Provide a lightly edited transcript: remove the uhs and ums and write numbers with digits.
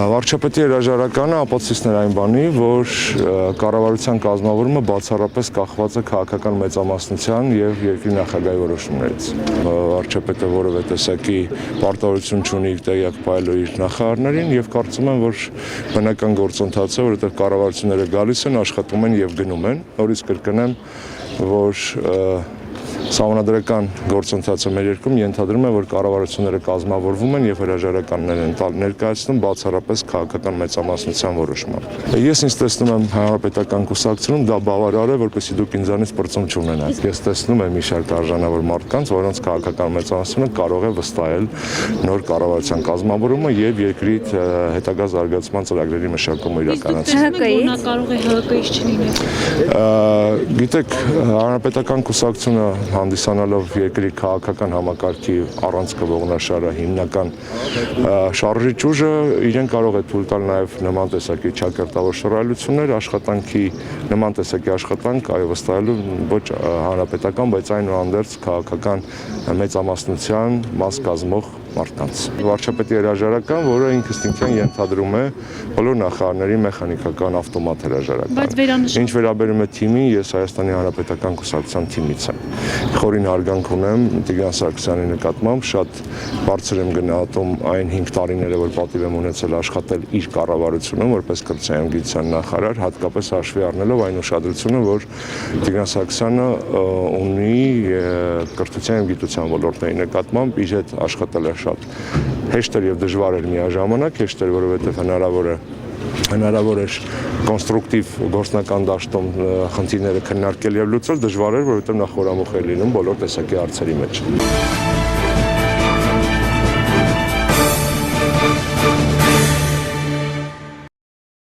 Վարչապետի հրաժարականը ապացույցներ այն բանի, որ կառավարության կազմավորումը բացառապես կախված է քաղաքական մեծամասնության եւ երկրի նախագահի որոշումներից։ Վարչապետը որևէ տեսակի պարտավորություն չունի տեղյակ պահելու իր նախարարներին եւ կարծում եմ, որ բնական գործընթաց է, որովհետեւ կառավարությունները գալիս են, աշխատում են եւ գնում են։ Նորից կրկնեմ, որ Սահմանադրական գործընթացը մեր երկրում ենթադրում է, որ կառավարությունները կազմավորվում են եւ հրաժարականներ են ներկայացնում բացառապես քաղաքական մեծամասնության որոշմամբ։ Ես ինձ տեսնում եմ հանրապետական կուսակցությունում դա բավարար է, որպեսզի դուք ինձանից պրծում չունենաք։ Ես տեսնում եմ մի շարք արժանավոր մարդկանց, որոնց քաղաքական մեծամասնությունը կարող է վստահել նոր կառավարության կազմավորումը եւ երկրի հետագա զարգացման ծրագրերի մշակումը իրականացնել։ Նա կարող է ՀԿ-ից չլինել։ Գիտեք, հանրապետական կուսակցությունը հանդիսանալով երկրի քաղաքական համակարգի առանցքը ողնաշարը հիմնական շարժիչ ուժը իրեն կարող է թույլ տալ նաև նման տեսակի ճակերտավոր շռայլություններ, աշխատանքի նման տեսակի աշխատանք այո վստահելու ոչ հանրապետական, բայց այնուհանդերձ քաղաքական մեծամասնության մաս կազմող մարդկանց։ Վարչապետի հրաժարական, որը ինքնին ենթադրում է բոլոր նախարարների մեխանիկական ավտոմատ հրաժարական։ Ինչ վերաբերում է թիմին, ես Հայաստանի Հանրապետական կուսակցության թիմից եմ։ Խորին հարգանք ունեմ Տիգրան Սարգսյանի նկատմամբ, շատ բարձր եմ գնահատում այն 5 տարիները, որ պատիվ եմ ունեցել աշխատել իր կառավարությունում որպես կրթության գիտության նախարար, հատկապես հաշվի առնելով այն ուշադրությունը, որ Տիգրան Սարգսյանը ունի կրթության և գիտության ոլորտների նկատմամբ իր հետ աշխատել է շատ հեշտ էր եւ դժվար էր միաժամանակ, հեշտ էր, որովհետեւ հնարավոր էր կոնստրուկտիվ գործնական դաշտում խնդիրները քննարկել եւ լուծել, դժվար էր, որովհետեւ նա խորամուխ էր լինում բոլոր տեսակի հարցերի մեջ։